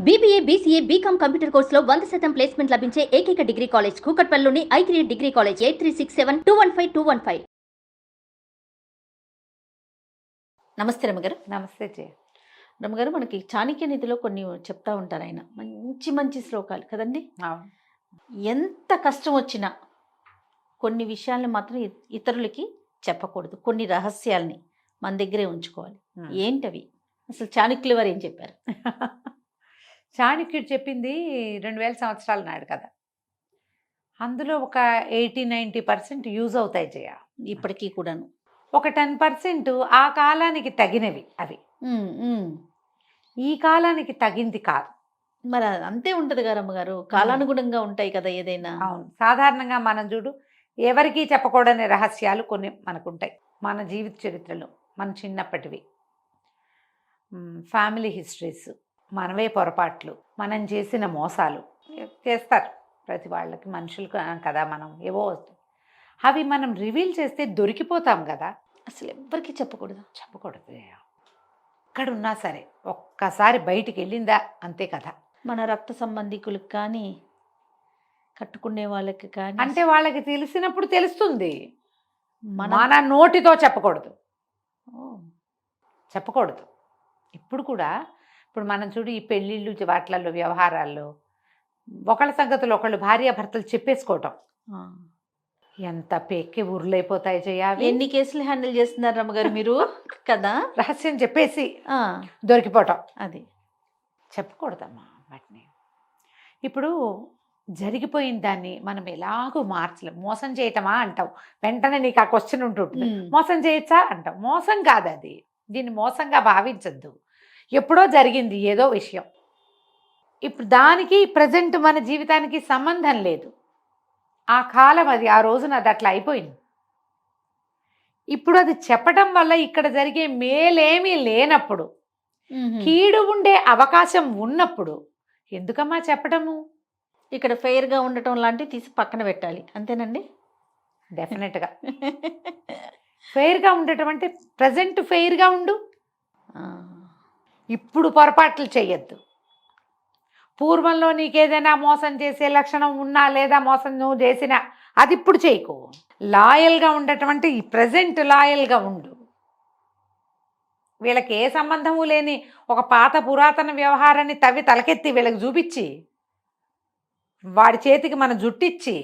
BBA, BCA, BCom computer కోర్సులో 100% placement లభించే ఏకైక డిగ్రీ కాలేజ్ కూకట్పల్లిలోని i3 డిగ్రీ కాలేజ్ 8367215215. నమస్తే రమగారు. నమస్తే జయ. రమగారు, మనకి చాణక్య నీతిలో కొన్ని చెప్తా ఉంటారు ఆయన, మంచి మంచి శ్లోకాలు కదండి. ఎంత కష్టం వచ్చినా కొన్ని విషయాలను మాత్రం ఇతరులకి చెప్పకూడదు, కొన్ని రహస్యాల్ని మన దగ్గరే ఉంచుకోవాలి. ఏంటవి అసలు చాణక్యుల వారు ఏం చెప్పారు? చాణక్యుడు చెప్పింది 2000 సంవత్సరాల నాడు కదా, అందులో ఒక 80-90% యూజ్ అవుతాయి జయ. ఇప్పటికీ కూడాను ఒక 10% ఆ కాలానికి తగినవి అవి, ఈ కాలానికి తగింది కాదు. మరి అంతే ఉంటది కదా అమ్మగారు, కాలానుగుణంగా ఉంటాయి కదా ఏదైనా. అవును, సాధారణంగా మనం చూడు, ఎవరికీ చెప్పకూడని రహస్యాలు కొన్ని మనకుంటాయి మన జీవిత చరిత్రలో, మన చిన్నప్పటివి, ఫ్యామిలీ హిస్టరీస్, మనవే పొరపాట్లు, మనం చేసిన మోసాలు చేస్తారు ప్రతి వాళ్ళకి, మనుషులు కదా మనం, ఏవో అవి మనం రివీల్ చేస్తే దొరికిపోతాం కదా. అసలు ఎవ్వరికి చెప్పకూడదు. ఎక్కడున్నా సరే ఒక్కసారి బయటికి వెళ్ళిందా అంతే కదా. మన రక్త సంబంధికులకు కానీ, కట్టుకునే వాళ్ళకి కానీ, అంటే వాళ్ళకి తెలిసినప్పుడు తెలుస్తుంది, మన నోటితో చెప్పకూడదు. చెప్పకూడదు. ఇప్పుడు కూడా, ఇప్పుడు మనం చూడు, ఈ పెళ్ళిళ్ళు వాటిలలో వ్యవహారాల్లో ఒకళ్ళ సంగతులు ఒకళ్ళు భార్యాభర్తలు చెప్పేసుకోవటం ఎంత పెక్కి ఊర్లైపోతాయి జయ. ఎన్ని కేసులు హ్యాండిల్ చేస్తున్నారు రమ్మగారు మీరు కదా. రహస్యం చెప్పేసి దొరికిపోవటం, అది చెప్పకూడదమ్మా వాటిని. ఇప్పుడు జరిగిపోయిన దాన్ని మనం ఎలాగో మార్చలేం. మోసం చేయటమా అంటావు, వెంటనే నీకు ఆ క్వశ్చన్ ఉంటుంటుంది, మోసం చేయొచ్చా అంటావు. మోసం కాదు అది, దీన్ని మోసంగా భావించద్దు. ఎప్పుడో జరిగింది ఏదో విషయం, ఇప్పుడు దానికి ప్రజెంట్ మన జీవితానికి సంబంధం లేదు. ఆ కాలం అది, ఆ రోజున అది అట్లా అయిపోయింది. ఇప్పుడు అది చెప్పటం వల్ల ఇక్కడ జరిగే మేలేమీ లేనప్పుడు, కీడు ఉండే అవకాశం ఉన్నప్పుడు ఎందుకమ్మా చెప్పటము? ఇక్కడ ఫెయిర్గా ఉండటం లాంటివి తీసి పక్కన పెట్టాలి, అంతేనండి. డెఫినెట్గా ఫెయిర్గా ఉండటం అంటే ప్రజెంట్ ఫెయిర్గా ఉండు, ఇప్పుడు పొరపాట్లు చెయ్యొద్దు. పూర్వంలో నీకేదైనా మోసం చేసే లక్షణం ఉన్నా, లేదా మోసం నువ్వు చేసినా, అది ఇప్పుడు చేయకు. లాయల్గా ఉండటం అంటే ఈ ప్రజెంట్ లాయల్గా ఉండు. వీళ్ళకి ఏ సంబంధము లేని ఒక పాత పురాతన వ్యవహారాన్ని తవ్వి తలకెత్తి వీళ్ళకి చూపించి, వాడి చేతికి మన జుట్టిచ్చి,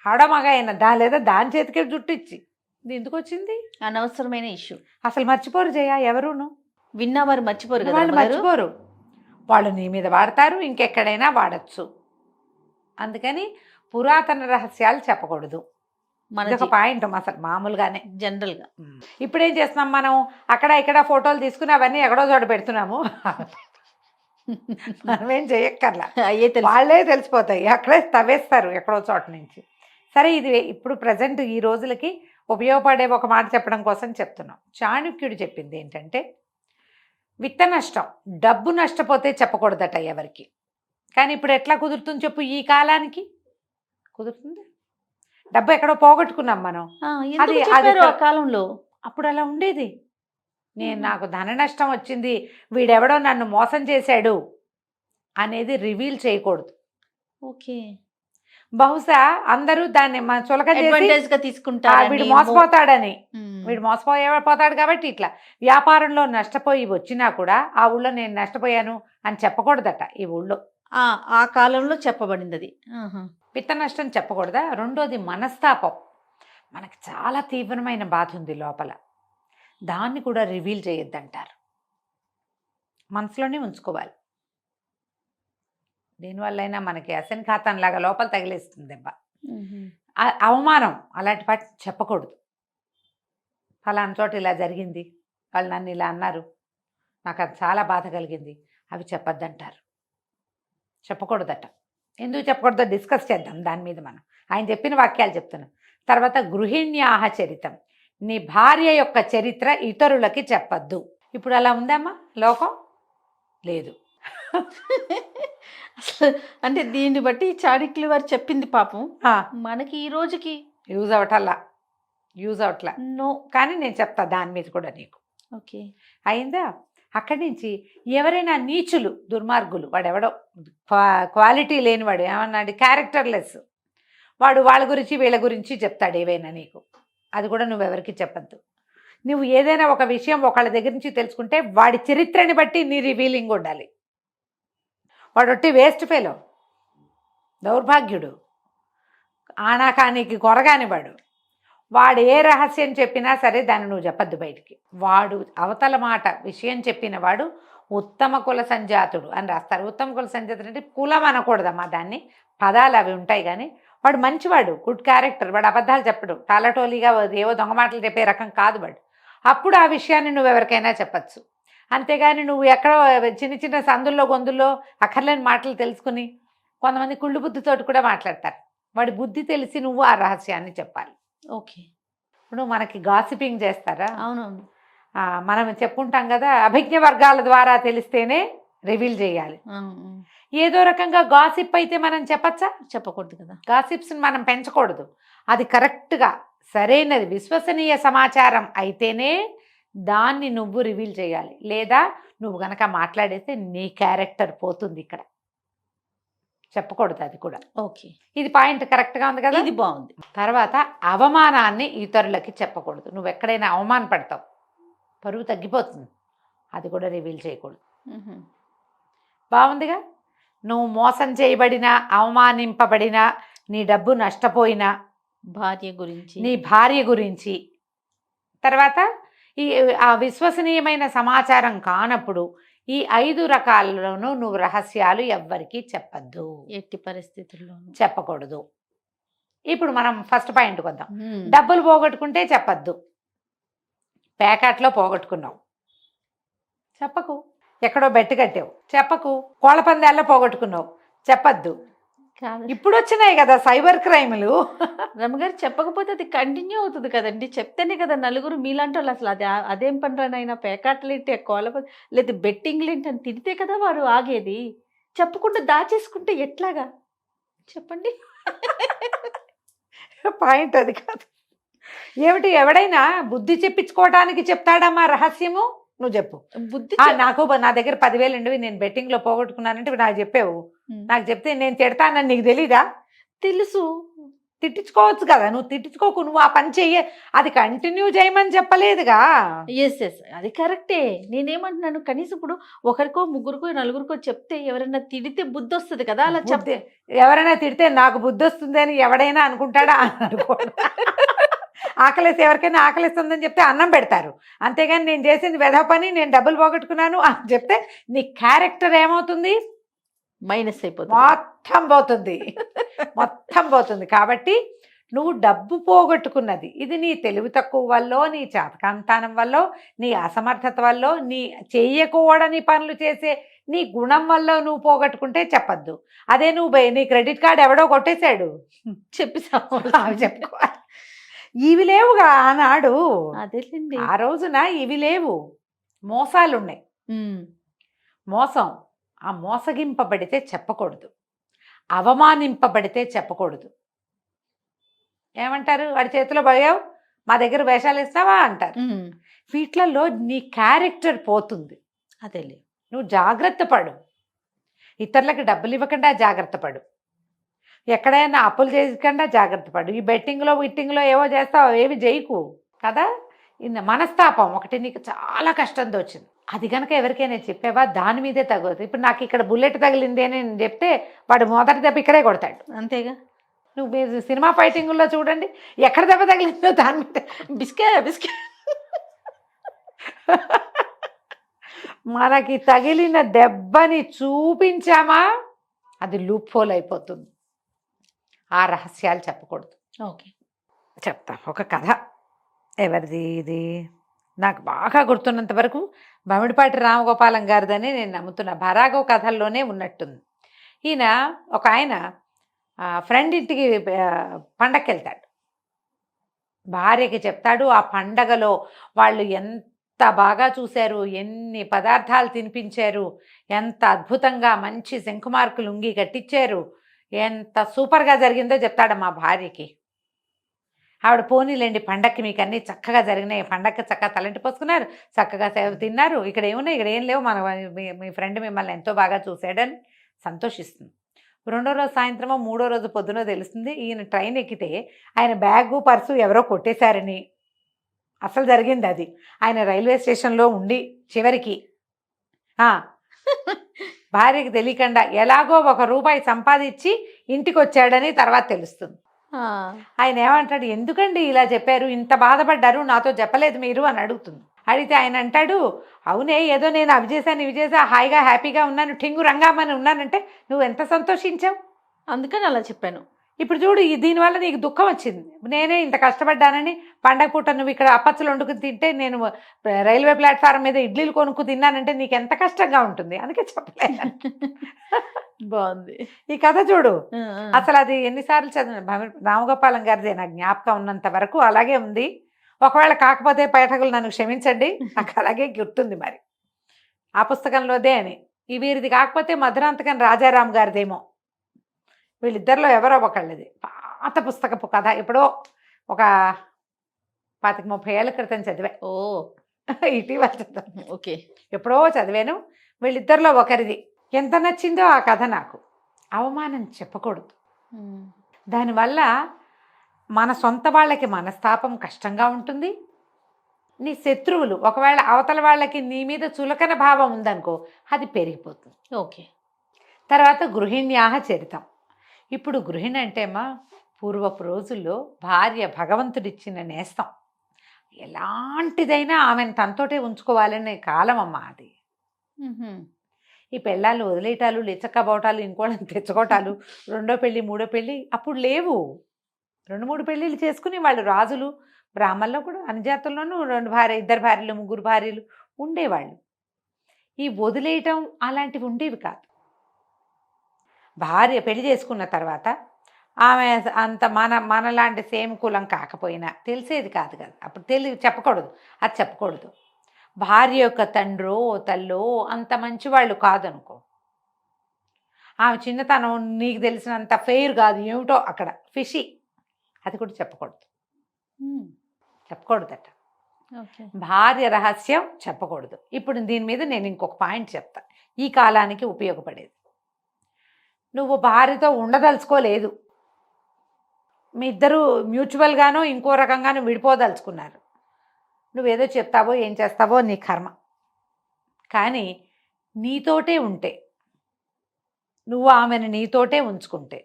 ఆడమగ అయినా లేదా దాని చేతికి జుట్టిచ్చి, ఇది ఎందుకు వచ్చింది? అనవసరమైన ఇష్యూ. అసలు మర్చిపోరు జయ, ఎవరును విన్నవారు మర్చిపోరు కదా. వాళ్ళు మర్చిపోరు, వాళ్ళు నీ మీద వాడతారు, ఇంకెక్కడైనా వాడచ్చు. అందుకని పురాతన రహస్యాలు చెప్పకూడదు. ఒక పాయింట్ అసలు మామూలుగానే జనరల్గా. ఇప్పుడు ఏం చేస్తున్నాం మనం, అక్కడ ఇక్కడ ఫోటోలు తీసుకుని అవన్నీ ఎక్కడో చోట పెడుతున్నాము. మనమేం చేయక్కర్లా, వాళ్ళే తెలిసిపోతాయి, అక్కడే తవ్వేస్తారు ఎక్కడో చోట నుంచి. సరే, ఇది ఇప్పుడు ప్రజెంట్ ఈ రోజులకి ఉపయోగపడే ఒక మాట చెప్పడం కోసం చెప్తున్నాం. చాణక్యుడు చెప్పింది ఏంటంటే, విత్త నష్టం, డబ్బు నష్టపోతే చెప్పకూడదట ఎవరికి. కానీ ఇప్పుడు ఎట్లా కుదురుతుంది చెప్పు? ఈ కాలానికి కుదురుతుంది. డబ్బు ఎక్కడో పోగొట్టుకున్నాం మనం, అది కాలంలో అప్పుడు అలా ఉండేది. నాకు ధన నష్టం వచ్చింది, వీడెవడో నన్ను మోసం చేశాడు అనేది రివీల్ చేయకూడదు. ఓకే, బహుశా అందరూ దాన్ని చులకగా తీసుకుంటారు, వీడు మోసపోతాడని. వీడు మోసపోతాడు కాబట్టి ఇట్లా వ్యాపారంలో నష్టపోయి వచ్చినా కూడా ఆ ఊళ్ళో నేను నష్టపోయాను అని చెప్పకూడదట. ఈ ఊళ్ళో ఆ కాలంలో చెప్పబడింది అది. విత్త నష్టం చెప్పకూడదా? రెండోది మనస్తాపం. మనకి చాలా తీవ్రమైన బాధ ఉంది లోపల, దాన్ని కూడా రివీల్ చేయొద్దంటారు. మనసులోనే ఉంచుకోవాలి. దీనివల్లైనా మనకి అసన్ఘాతంలాగా లోపల తగిలేస్తుంది దెబ్బ, అవమానం. అలాంటి పాటి చెప్పకూడదు. ఫలానా చోట ఇలా జరిగింది, వాళ్ళు నన్ను ఇలా అన్నారు, నాకు అది చాలా బాధ కలిగింది, అవి చెప్పొద్దంటారు. చెప్పకూడదట. ఎందుకు చెప్పకూడదో డిస్కస్ చేద్దాం దాని మీద. మనం ఆయన చెప్పిన వాక్యాలు చెప్తున్నాం. తర్వాత గృహిణ్యాహ చరితం, నీ భార్య యొక్క చరిత్ర ఇతరులకి చెప్పద్దు. ఇప్పుడు అలా ఉందమ్మా లోకం? లేదు. అసలు అంటే దీన్ని బట్టి చాణక్యుల వారు చెప్పింది పాపం మనకి ఈ రోజుకి యూజ్ అవట్లా. నో, కానీ నేను చెప్తా దాని మీద కూడా నీకు. ఓకే, అయిందా? అక్కడి నుంచి ఎవరైనా నీచులు, దుర్మార్గులు, వాడెవడో క్వాలిటీ లేనివాడు, ఏమన్నాడు క్యారెక్టర్లెస్ వాడు, వాళ్ళ గురించి వీళ్ళ గురించి చెప్తాడు ఏవైనా నీకు. అది కూడా నువ్వెవరికి చెప్పద్దు. నువ్వు ఏదైనా ఒక విషయం ఒకళ్ళ దగ్గర నుంచి తెలుసుకుంటే వాడి చరిత్రని బట్టి నీ రివీలింగ్ ఉండాలి. వాడు ఒట్టి వేస్ట్ ఫెలో, దౌర్భాగ్యుడు, ఆనాకానికి కొరగాని వాడు ఏ రహస్యం చెప్పినా సరే దాన్ని నువ్వు చెప్పద్దు బయటికి. వాడు అవతల మాట విషయం చెప్పిన వాడు ఉత్తమ కుల సంజాతుడు అని రాస్తారు. ఉత్తమ కుల సంజాతుడు అంటే కులం అనకూడదమ్మా, దాన్ని పదాలు అవి ఉంటాయి. కానీ వాడు మంచివాడు, గుడ్ క్యారెక్టర్, వాడు అబద్ధాలు చెప్పడు, టాలటోలీగా ఏవో దొంగ మాటలు చెప్పే రకం కాదు వాడు. అప్పుడు ఆ విషయాన్ని నువ్వు ఎవరికైనా చెప్పచ్చు. అంతేగాని నువ్వు ఎక్కడో చిన్న చిన్న సందుల్లో గొంతుల్లో అక్కర్లేని మాటలు తెలుసుకుని కొంతమంది కుళ్ళు బుద్ధితోటి కూడా మాట్లాడతారు. వాడి బుద్ధి తెలిసి నువ్వు ఆ రహస్యాన్ని చెప్పాలి. ఓకే. ఇప్పుడు మనకి గాసిపింగ్ చేస్తారా? అవునవును. మనం చెప్పుకుంటాం కదా, అభిజ్ఞ వర్గాల ద్వారా తెలిస్తేనే రివీల్ చేయాలి. ఏదో రకంగా గాసిప్ అయితే మనం చెప్పచ్చా? చెప్పకూడదు కదా. గాసిప్స్ని మనం పెంచకూడదు. అది కరెక్ట్గా సరైనది విశ్వసనీయ సమాచారం అయితేనే దాన్ని నువ్వు రివీల్ చేయాలి. లేదా నువ్వు గనక మాట్లాడేస్తే నీ క్యారెక్టర్ పోతుంది. ఇక్కడ చెప్పకూడదు అది కూడా. ఓకే, ఇది పాయింట్ కరెక్ట్గా ఉంది కదా. ఇది బాగుంది. తర్వాత అవమానాన్ని ఇతరులకి చెప్పకూడదు. నువ్వు ఎక్కడైనా అవమాన పడతావు, పరువు తగ్గిపోతుంది, అది కూడా రివీల్ చేయకూడదు. బాగుందిగా. నువ్వు మోసం చేయబడినా, అవమానింపబడినా, నీ డబ్బు నష్టపోయినా, భార్య గురించి, నీ భార్య గురించి, తర్వాత ఆ విశ్వసనీయమైన సమాచారం కానప్పుడు ఈ 5 రకాలలోనూ నువ్వు రహస్యాలు ఎవ్వరికీ చెప్పద్దు, ఎట్టి పరిస్థితుల్లో చెప్పకూడదు. ఇప్పుడు మనం ఫస్ట్ పాయింట్కి వద్దాం. డబ్బులు పోగొట్టుకుంటే చెప్పద్దు. ప్యాకెట్లో పోగొట్టుకున్నావు, చెప్పకు. ఎక్కడో బెట్టు కట్టావు, చెప్పకు. కోళ్ళ పందాల్లో పోగొట్టుకున్నావు, చెప్పద్దు. ఇప్పుడు వచ్చినాయి కదా సైబర్ క్రైములు. రమ్మగారు చెప్పకపోతే అది కంటిన్యూ అవుతుంది కదండి. చెప్తేనే కదా నలుగురు మీలాంటి వాళ్ళు అసలు అదేం పనిరానైనా పేకాటలేంటి, కోళ్ళ లేదా బెట్టింగ్లు ఏంటి అని తిడితే కదా వారు ఆగేది. చెప్పకుండా దాచేసుకుంటే ఎట్లాగా చెప్పండి. పాయింట్ అది కాదు. ఏమిటి, ఎవడైనా బుద్ధి చెప్పించుకోవడానికి చెప్తాడమ్మా రహస్యము? నువ్వు చెప్పు. బుద్ధి నాకు నా దగ్గర 10,000 ఉండేవి, నేను బెట్టింగ్లో పోగొట్టుకున్నానంటే నాకు చెప్పావు. నాకు చెప్తే నేను తిడతానని నీకు తెలీదా? తెలుసు. తిట్టించుకోవచ్చు కదా. నువ్వు తిట్టించుకోకు, నువ్వు ఆ పని చెయ్యి, అది కంటిన్యూ చేయమని చెప్పలేదుగా. ఎస్ అది కరెక్టే. నేనేమంటున్నాను, కనీసం ఇప్పుడు ఒకరికో ముగ్గురికో నలుగురికో చెప్తే ఎవరైనా తిడితే బుద్ధి వస్తుంది కదా. అలా చెప్తే ఎవరైనా తిడితే నాకు బుద్ధి వస్తుంది అని ఎవడైనా అనుకుంటాడా? అనుకోడు. ఆకలేసి ఎవరికైనా ఆకలిస్తుందని చెప్తే అన్నం పెడతారు. అంతేగాని నేను చేసింది వెధవ పని, నేను డబ్బులు పోగొట్టుకున్నాను అని చెప్తే నీ క్యారెక్టర్ ఏమవుతుంది? మైనస్ అయిపోతుంది, మొత్తం పోతుంది, మొత్తం పోతుంది. కాబట్టి నువ్వు డబ్బు పోగొట్టుకున్నది ఇది నీ తెలివి తక్కువ వల్ల, నీ చాతకాంతానం వల్ల, నీ అసమర్థత వల్ల, నీ చెయ్యకూడని పనులు చేసే నీ గుణం వల్ల నువ్వు పోగొట్టుకుంటే చెప్పద్దు. అదే నువ్వు నీ క్రెడిట్ కార్డు ఎవడో కొట్టేశాడు చెప్పేసావు, చెప్పుకోవాలి. ఇవి లేవుగా ఆనాడు. అదేండి ఆ రోజున ఇవి లేవు, మోసాలు ఉన్నాయి. మోసం, ఆ మోసగింపబడితే చెప్పకూడదు, అవమానింపబడితే చెప్పకూడదు. ఏమంటారు, వాడి చేతిలో పోయావు, మా దగ్గర వేషాలు ఇస్తావా అంటారు. వీటిలలో నీ క్యారెక్టర్ పోతుంది. అదేలే, నువ్వు జాగ్రత్త పడు. ఇతరులకు డబ్బులు ఇవ్వకుండా జాగ్రత్త పడు. ఎక్కడైనా అప్పులు చేయకుండా జాగ్రత్త పడు. ఈ బెట్టింగ్లో విట్టింగ్లో ఏవో చేస్తావు, ఏవి చేయకు కదా. మనస్తాపం ఒకటి నీకు చాలా కష్టంతో వచ్చింది, అది కనుక ఎవరికైనా చెప్పావా దాని మీదే తగ్గుతుంది. ఇప్పుడు నాకు ఇక్కడ బుల్లెట్ తగిలింది అని నేను చెప్తే వాడు మొదటి దెబ్బ ఇక్కడే కొడతాడు. అంతేగా. నువ్వు మీరు సినిమా ఫైటింగుల్లో చూడండి, ఎక్కడ దెబ్బ తగిలిందో దాని మీద బిస్కే. మనకి తగిలిన దెబ్బని చూపించామా అది లూప్ హోల్ అయిపోతుంది. ఆ రహస్యాలు చెప్పకూడదు. ఓకే, చెప్తా ఒక కథ. ఎవరిది ఇది? నాకు బాగా గుర్తున్నంత వరకు బమిడిపాటి రామగోపాలం గారిదని నేను నమ్ముతున్నా. భరాగో కథల్లోనే ఉన్నట్టుంది. ఈయన ఒక ఆయన ఫ్రెండ్ ఇంటికి పండగకి వెళ్తాడు. భార్యకి చెప్తాడు, ఆ పండగలో వాళ్ళు ఎంత బాగా చూశారు, ఎన్ని పదార్థాలు తినిపించారు, ఎంత అద్భుతంగా మంచి శంకుమార్కులు ఉంగి కట్టించారు, ఎంత సూపర్గా జరిగిందో చెప్తాడు మా భార్యకి. ఆవిడ పోనీలేండి పండక్కి మీకు అన్నీ చక్కగా జరిగినాయి, పండక్కి చక్కగా తలంటి పోసుకున్నారు, చక్కగా సేవ తిన్నారు, ఇక్కడ ఏమున్నాయి, ఇక్కడ ఏం లేవు, మన మీ ఫ్రెండ్ మిమ్మల్ని ఎంతో బాగా చూశాడని సంతోషిస్తుంది. రెండో రోజు సాయంత్రమో మూడో రోజు పొద్దునో తెలుస్తుంది ఈయన ట్రైన్ ఎక్కితే ఆయన బ్యాగు పర్సు ఎవరో కొట్టేశారని. అసలు జరిగింది అది. ఆయన రైల్వే స్టేషన్లో ఉండి చివరికి భార్యకి తెలియకుండా ఎలాగో ₹1 సంపాదించి ఇంటికి వచ్చాడని తర్వాత తెలుస్తుంది. ఆయన ఏమంటాడు, ఎందుకండి ఇలా చెప్పారు, ఇంత బాధపడ్డారు, నాతో చెప్పలేదు మీరు అని అడుగుతుంది. అడిగితే ఆయన అంటాడు, అవునే ఏదో నేను అవి చేశాను ఇవి చేసా హాయిగా హ్యాపీగా ఉన్నాను, ఠింగు రంగామని ఉన్నానంటే నువ్వు ఎంత సంతోషించావు, అందుకని అలా చెప్పాను. ఇప్పుడు చూడు దీనివల్ల నీకు దుఃఖం వచ్చింది, నేనే ఇంత కష్టపడ్డానని. పండగ పూట నువ్వు ఇక్కడ అప్పచ్చులు వండుకుని తింటే నేను రైల్వే ప్లాట్ఫారం మీద ఇడ్లీలు కొనుక్కు తిన్నానంటే నీకు ఎంత కష్టంగా ఉంటుంది, అందుకే చెప్పలేదు. బాగుంది ఈ కథ చూడు, అసలు అది ఎన్నిసార్లు చదివిన రామగోపాలం గారిదే నా జ్ఞాపకం ఉన్నంత వరకు అలాగే ఉంది. ఒకవేళ కాకపోతే పైఠకులు నన్ను క్షమించండి, నాకు అలాగే గుర్తుంది. మరి ఆ పుస్తకంలోదే అని. ఈ వీరిది కాకపోతే మధురాంతకం రాజారాం గారిదేమో, వీళ్ళిద్దరిలో ఎవరో ఒకళ్ళది. పాత పుస్తకపు కథ, ఎప్పుడో ఒక 25-30 ఏళ్ళ క్రితం చదివా. ఇటీవల చదివాను. ఓకే, ఎప్పుడో చదివాను. వీళ్ళిద్దరిలో ఒకరిది. ఎంత నచ్చిందో ఆ కథ నాకు. అవమానం చెప్పకూడదు, దానివల్ల మన సొంత వాళ్ళకి మనస్తాపం కష్టంగా ఉంటుంది. నీ శత్రువులు ఒకవేళ అవతల వాళ్ళకి నీ మీద చులకన భావం ఉందనుకో, అది పెరిగిపోతుంది. ఓకే. తర్వాత గృహిణ్యాహ చరితం. ఇప్పుడు గృహిణి అంటేమా పూర్వపు రోజుల్లో భార్య భగవంతుడిచ్చిన నేస్తం, ఎలాంటిదైనా ఆమెను తనతోటే ఉంచుకోవాలనే కాలం అమ్మా అది. ఈ పెళ్ళాలు వదిలేయటాలు, లేచక్కబోటాలు, ఇంకోళ్ళని తెచ్చుకోవటాలు, రెండో పెళ్ళి మూడో పెళ్ళి అప్పుడు లేవు. 2-3 పెళ్ళిళ్ళు చేసుకుని వాళ్ళు రాజులు, బ్రాహ్మణుల్లో కూడా అన్ని జాతుల్లోనూ 2 భార్య 2 భార్యలు 3 భార్యలు ఉండేవాళ్ళు. ఈ వదిలేయటం అలాంటివి ఉండేవి కాదు. భార్య పెళ్లి చేసుకున్న తర్వాత ఆమె అంత మనలాంటి సేమ్ కులం కాకపోయినా తెలిసేది కాదు కదా, అప్పుడు చెప్పకూడదు, అది చెప్పకూడదు. భార్య యొక్క తండ్రో తల్లో అంత మంచివాళ్ళు కాదనుకో, ఆమె చిన్నతనం నీకు తెలిసినంత ఫెయిర్ కాదు, ఏమిటో అక్కడ ఫిషి, అది కూడా చెప్పకూడదు. చెప్పకూడదట. భార్య రహస్యం చెప్పకూడదు. ఇప్పుడు దీని మీద నేను ఇంకొక పాయింట్ చెప్తా, ఈ కాలానికి ఉపయోగపడేది. నువ్వు భార్యతో ఉండదలుచుకోలేదు, మీ ఇద్దరు మ్యూచువల్గానో ఇంకో రకంగానో విడిపోదలుచుకున్నారు, నువ్వేదో చెప్తావో ఏం చేస్తావో నీ కర్మ. కానీ నీతోటే ఉంటే, నువ్వు ఆమెను నీతోటే ఉంచుకుంటే,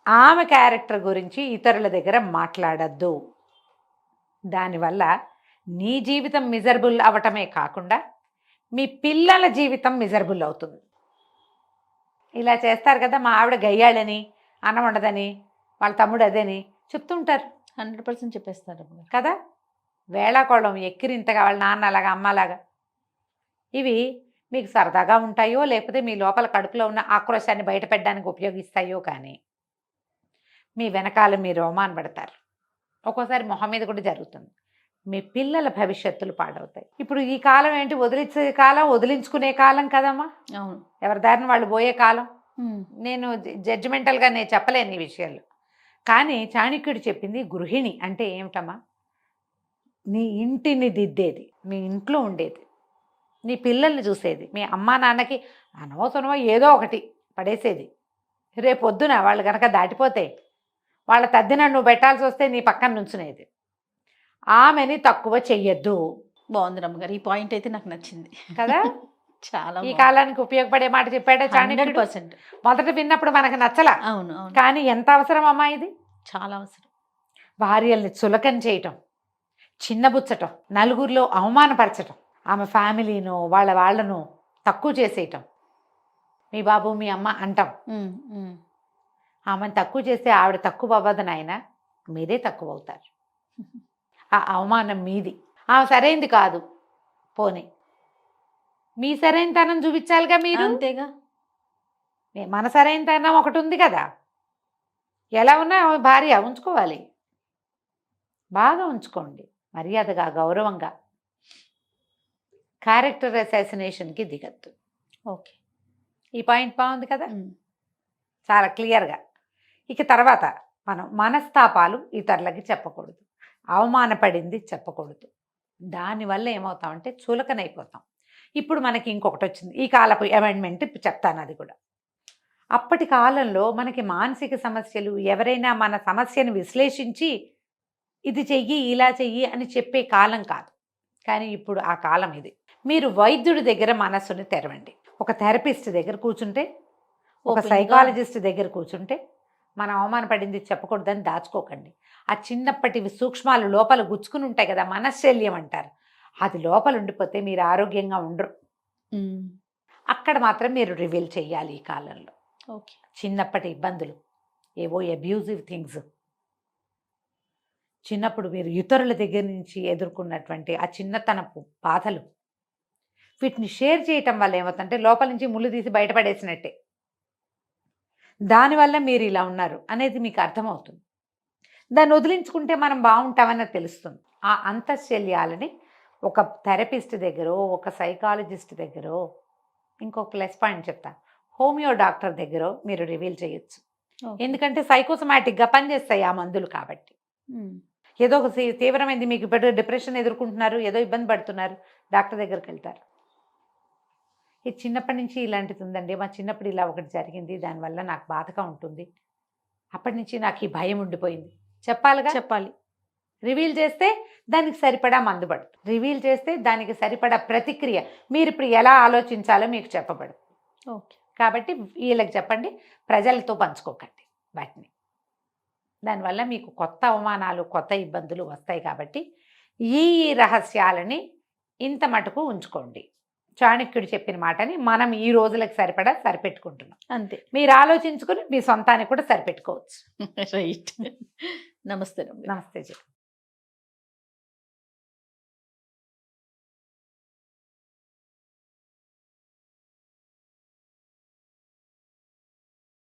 ఆమె క్యారెక్టర్ గురించి ఇతరుల దగ్గర మాట్లాడద్దు. దానివల్ల నీ జీవితం మిజరబుల్ అవటమే కాకుండా మీ పిల్లల జీవితం మిజరబుల్ అవుతుంది. ఇలా చేస్తారు కదా, మా ఆవిడ గయ్యాళని, అన్నం ఉండదని, వాళ్ళ తమ్ముడు అదేని చెప్తుంటారు. 100% చెప్పేస్తారు కదా, వేళాకోళం ఎక్కిరింతగా వాళ్ళ నాన్న అలాగా అమ్మలాగా. ఇవి మీకు సరదాగా ఉంటాయో లేకపోతే మీ లోపల కడుపులో ఉన్న ఆక్రోశాన్ని బయటపెట్టడానికి ఉపయోగిస్తాయో కానీ మీ వెనకాల మీరు అవమాన పడతారు. ఒక్కోసారి మొహం మీద కూడా జరుగుతుంది. మీ పిల్లల భవిష్యత్తులు పాడవుతాయి. ఇప్పుడు ఈ కాలం ఏంటి, వదిలించే కాలం, వదిలించుకునే కాలం కదమ్మా. అవును, ఎవరి దారిని వాళ్ళు పోయే కాలం. నేను జడ్జిమెంటల్గా నేను చెప్పలేను ఈ విషయాలు. కానీ చాణక్యుడు చెప్పింది గృహిణి అంటే ఏమిటమ్మా, నీ ఇంటిని దిద్దేది, మీ ఇంట్లో ఉండేది, నీ పిల్లల్ని చూసేది, మీ అమ్మా నాన్నకి అనవసరమో ఏదో ఒకటి పడేసేది. రేపొద్దున వాళ్ళు కనుక దాటిపోతే వాళ్ళ తద్దిన నువ్వు పెట్టాల్సి వస్తే నీ పక్కన నుంచునేది. ఆమెని తక్కువ చెయ్యొద్దు. బాగుంది రమ్మగారు, ఈ పాయింట్ అయితే నాకు నచ్చింది కదా. చాలా ఈ కాలానికి ఉపయోగపడే మాట చెప్పాడే చాణక్యుడు. 100%. మొదట విన్నప్పుడు మనకు నచ్చలా, అవును, కానీ ఎంత అవసరం అమ్మా ఇది. చాలా అవసరం. భార్యల్ని చులకన చేయటం, చిన్నబుచ్చటం, నలుగురిలో అవమానపరచటం, ఆమె ఫ్యామిలీను వాళ్ళను తక్కువ చేసేయటం, మీ బాబు మీ అమ్మ అంటాం. ఆమెను తక్కువ చేస్తే ఆవిడ తక్కువ అవ్వదు నాయన, మీరే తక్కువ అవుతారు. ఆ అవమానం మీది. ఆమె సరైంది కాదు, పోనీ మీ సరైనతనం చూపించాలిగా మీరు. అంతేగా, మన సరైనతనం ఒకటి ఉంది కదా. ఎలా ఉన్నా ఆమె భార్య ఉంచుకోవాలి, బాగా ఉంచుకోండి, మర్యాదగా గౌరవంగా. క్యారెక్టర్ అసాసినేషన్కి దిగద్దు. ఓకే, ఈ పాయింట్ బాగుంది కదా, చాలా క్లియర్గా. ఇక తర్వాత మనం మనస్తాపాలు ఇతరులకి చెప్పకూడదు. అవమానపడింది చెప్పకూడదు. దానివల్ల ఏమవుతామంటే చులకనైపోతాం. ఇప్పుడు మనకి ఇంకొకటి వచ్చింది, ఈ కాలపు అమెండ్మెంట్ ఇప్పుడు చెప్తాను అది కూడా. అప్పటి కాలంలో మనకి మానసిక సమస్యలు, ఎవరైనా మన సమస్యను విశ్లేషించి ఇది చెయ్యి ఇలా చెయ్యి అని చెప్పే కాలం కాదు. కానీ ఇప్పుడు ఆ కాలం ఇది. మీరు వైద్యుడి దగ్గర మనస్సుని తెరవండి. ఒక థెరపిస్ట్ దగ్గర కూర్చుంటే, ఒక సైకాలజిస్ట్ దగ్గర కూర్చుంటే, మనం అవమానపడింది చెప్పకూడదని దాచుకోకండి. ఆ చిన్నప్పటి సూక్ష్మాలు లోపల గుచ్చుకుని ఉంటాయి కదా, మనశ్శల్యం అంటారు, అది లోపల ఉండిపోతే మీరు ఆరోగ్యంగా ఉండరు. అక్కడ మాత్రం మీరు రివీల్ చేయాలి ఈ కాలంలో. ఓకే. చిన్నప్పటి ఇబ్బందులు, ఏవో అబ్యూజివ్ థింగ్స్, చిన్నప్పుడు మీరు ఇతరుల దగ్గర నుంచి ఎదుర్కొన్నటువంటి ఆ చిన్నతనపు బాధలు, వీటిని షేర్ చేయటం వల్ల ఏమవుతుందంటే లోపల నుంచి ముళ్ళు తీసి బయటపడేసినట్టే. దానివల్ల మీరు ఇలా ఉన్నారు అనేది మీకు అర్థమవుతుంది. దాన్ని వదిలించుకుంటే మనం బాగుంటామని తెలుస్తుంది. ఆ అంతఃశల్యాలని ఒక థెరపిస్ట్ దగ్గర, ఒక సైకాలజిస్ట్ దగ్గర, ఇంకొక ప్లస్ పాయింట్ చెప్తా, హోమియో డాక్టర్ దగ్గర మీరు రివీల్ చేయొచ్చు. ఎందుకంటే సైకోసమాటిక్గా పనిచేస్తాయి ఆ మందులు కాబట్టి. ఏదో ఒక తీవ్రమైంది, మీకు ఇప్పుడు డిప్రెషన్ ఎదుర్కొంటున్నారు, ఏదో ఇబ్బంది పడుతున్నారు, డాక్టర్ దగ్గరికి వెళ్తారు. ఇది చిన్నప్పటి నుంచి ఇలాంటిది ఉందండి, మా చిన్నప్పుడు ఇలా ఒకటి జరిగింది, దానివల్ల నాకు బాధగా ఉంటుంది, అప్పటి నుంచి నాకు ఈ భయం ఉండిపోయింది, చెప్పాలి. రివీల్ చేస్తే దానికి సరిపడా మందు పడుతుంది. రివీల్ చేస్తే దానికి సరిపడా ప్రతిక్రియ, మీరు ఇప్పుడు ఎలా ఆలోచించాలో మీకు చెప్పబడదు. ఓకే. కాబట్టి వీళ్ళకి చెప్పండి, ప్రజలతో పంచుకోకండి వాటిని. దానివల్ల మీకు కొత్త అవమానాలు, కొత్త ఇబ్బందులు వస్తాయి. కాబట్టి ఈ రహస్యాలని ఇంత మటుకు ఉంచుకోండి. చాణక్యుడు చెప్పిన మాటని మనం ఈ రోజులకు సరిపడా సరిపెట్టుకుంటున్నాం. అంతే. మీరు ఆలోచించుకుని మీ సొంతానికి కూడా సరిపెట్టుకోవచ్చు. రైట్. నమస్తే. నమస్తే జీ.